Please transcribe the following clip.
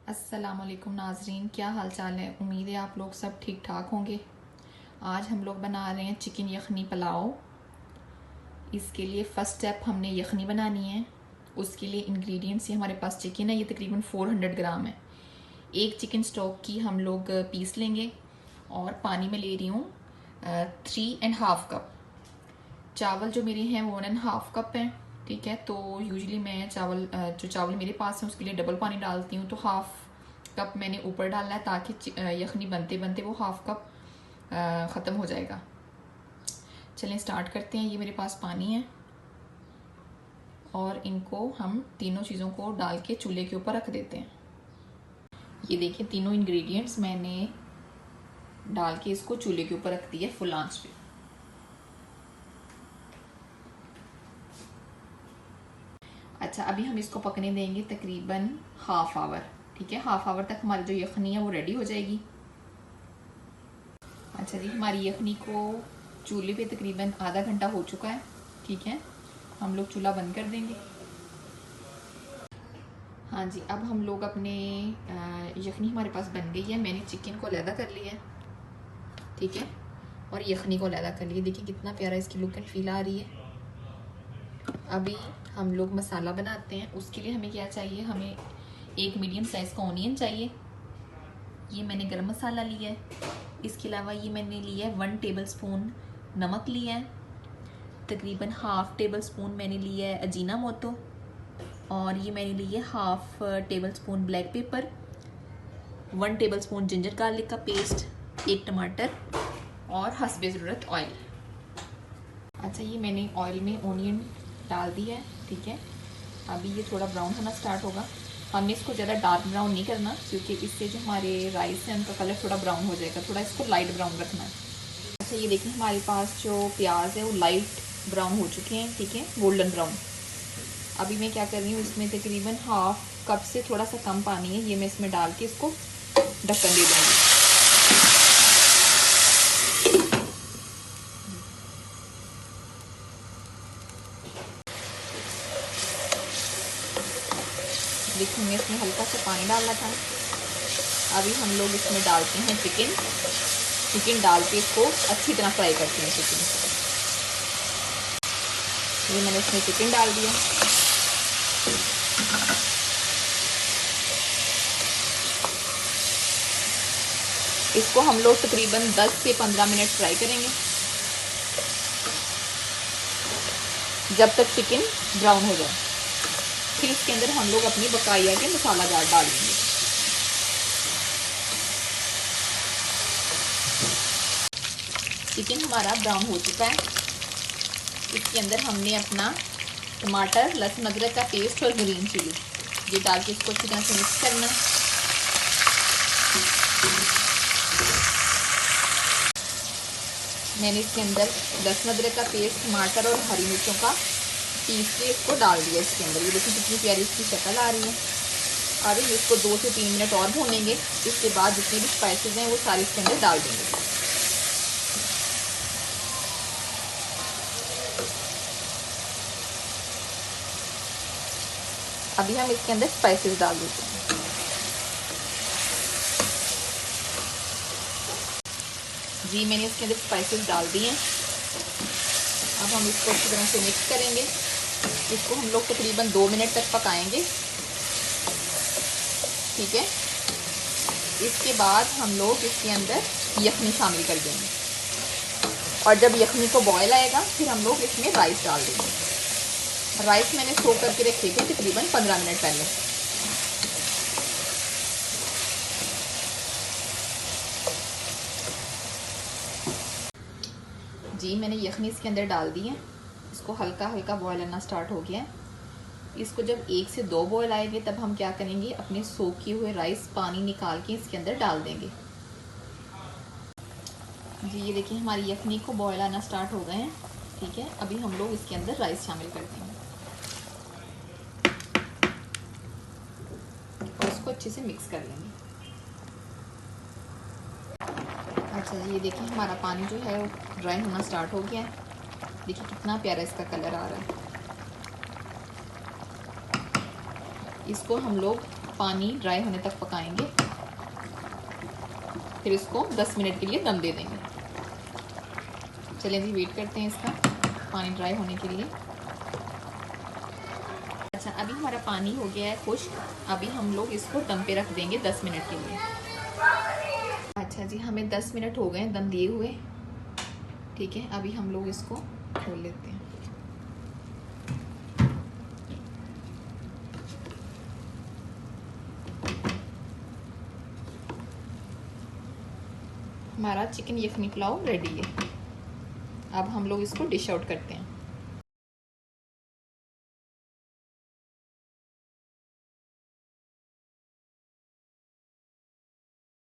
अस्सलामुअलैकुम नाजरीन, क्या हाल चाल है। उम्मीद है आप लोग सब ठीक ठाक होंगे। आज हम लोग बना रहे हैं चिकन यखनी पुलाव। इसके लिए फ़र्स्ट स्टेप हमने यखनी बनानी है। उसके लिए इंग्रेडिएंट्स, ये हमारे पास चिकन है, ये तकरीबन 400 ग्राम है। एक चिकन स्टॉक की हम लोग पीस लेंगे और पानी में ले रही हूँ 3.5 कप। चावल जो मेरे हैं 1.5 कप हैं। ठीक है, तो यूजुअली मैं जो चावल मेरे पास है उसके लिए डबल पानी डालती हूँ, तो हाफ कप मैंने ऊपर डालना है ताकि यखनी बनते बनते वो हाफ कप ख़त्म हो जाएगा। चलें स्टार्ट करते हैं। ये मेरे पास पानी है और इनको हम तीनों चीज़ों को डाल के चूल्हे के ऊपर रख देते हैं। ये देखिए, तीनों इंग्रेडिएंट्स मैंने डाल के इसको चूल्हे के ऊपर रख दिया फुल आंच पे। अच्छा, अभी हम इसको पकने देंगे तकरीबन हाफ आवर। ठीक है, हाफ आवर तक हमारी जो यखनी है वो रेडी हो जाएगी। अच्छा जी, हमारी यखनी को चूल्हे पे तकरीबन आधा घंटा हो चुका है। ठीक है, हम लोग चूल्हा बंद कर देंगे। हाँ जी, अब हम लोग अपने यखनी हमारे पास बन गई है। मैंने चिकन को अलहदा कर लिया है, ठीक है, और यखनी को अलहदा कर लिया। देखिए कितना प्यारा इसकी लुक एंड फील आ रही है। अभी हम लोग मसाला बनाते हैं। उसके लिए हमें क्या चाहिए, हमें एक मीडियम साइज़ का ऑनियन चाहिए। ये मैंने गरम मसाला लिया है। इसके अलावा ये मैंने लिया है 1 टेबल स्पून नमक लिया है। तकरीबन हाफ टेबल स्पून मैंने लिया है अजीना मोटो, और ये मैंने लिया है half table spoon black pepper, 1 table spoon ginger garlic का पेस्ट, 1 टमाटर और हस्बे ज़रूरत ऑयल। अच्छा, ये मैंने ऑयल में ऑनियन डाल दिया है। ठीक है, अभी ये थोड़ा ब्राउन होना स्टार्ट होगा। हमने इसको ज़्यादा डार्क ब्राउन नहीं करना, क्योंकि इससे जो हमारे राइस है उनका कलर थोड़ा ब्राउन हो जाएगा। थोड़ा इसको लाइट ब्राउन रखना है। अच्छा, ये देखिए हमारे पास जो प्याज है वो लाइट ब्राउन हो चुके हैं। ठीक है, गोल्डन ब्राउन। अभी मैं क्या कर रही हूँ, इसमें तकरीबन हाफ कप से थोड़ा सा कम पानी है, ये मैं इसमें डाल के इसको ढक्कन दे दूँगी। देखिए, मैं इसमें हल्का सा पानी डालना था। अभी हम लोग इसमें डालते हैं चिकन डाल के इसको अच्छी तरह फ्राई करते हैं चिकन। ये मैंने इसमें चिकन डाल दिया। इसको हम लोग तकरीबन 10 से 15 मिनट फ्राई करेंगे, जब तक चिकन ब्राउन हो जाए। फिर इसके अंदर हम लोग अपनी बकाया के मसाला डालेंगे। चिकन हमारा ब्राउन हो चुका है। इसके अंदर हमने अपना टमाटर, लहसुन अदरक का पेस्ट और ग्रीन चिली ये डाल के इसको अच्छी तरह से मिक्स करना। मैंने इसके अंदर लहसुन अदरक का पेस्ट, टमाटर और हरी मिर्चों का पीस के इसको डाल दिया इसके अंदर। ये देखिए कितनी प्यारी इसकी शक्ल आ रही है। अभी इसको 2 से 3 मिनट और भूनेंगे। इसके बाद जितने भी स्पाइसेस हैं वो सारे इसके अंदर डाल देंगे। अभी हम इसके अंदर स्पाइसेस डाल देते हैं। जी, मैंने इसके अंदर स्पाइसेस डाल दिए हैं। अब हम इसको अच्छी तरह से मिक्स करेंगे। इसको हम लोग तकरीबन 2 मिनट तक पकाएंगे। ठीक है, इसके बाद हम लोग इसके अंदर यखनी शामिल कर देंगे, और जब यखनी को बॉयल आएगा फिर हम लोग इसमें राइस डाल देंगे। राइस मैंने सोक करके रखे थे तकरीबन 15 मिनट पहले। जी, मैंने यखनी इसके अंदर डाल दी है। इसको हल्का हल्का बॉयल आना स्टार्ट हो गया है। इसको जब 1 से 2 बॉयल आएंगे तब हम क्या करेंगे, अपने सोक किए हुए राइस पानी निकाल के इसके अंदर डाल देंगे। जी, ये देखिए हमारी यखनी को बॉयल आना स्टार्ट हो गए हैं। ठीक है, अभी हम लोग इसके अंदर राइस शामिल करते हैं और इसको अच्छे से मिक्स कर लेंगे। अच्छा जी, ये देखिए हमारा पानी जो है वो ड्राई होना स्टार्ट हो गया है। देखिए कितना प्यारा इसका कलर आ रहा है। इसको हम लोग पानी ड्राई होने तक पकाएंगे, फिर इसको 10 मिनट के लिए दम दे देंगे। चलें जी, वेट करते हैं इसका पानी ड्राई होने के लिए। अच्छा, अभी हमारा पानी हो गया है खुश्क। अभी हम लोग इसको दम पे रख देंगे 10 मिनट के लिए। अच्छा जी, हमें 10 मिनट हो गए हैं दम दिए हुए। ठीक है, अभी हम लोग इसको खोल लेते हैं। हमारा चिकन यखनी पुलाव रेडी है। अब हम लोग इसको डिश आउट करते हैं।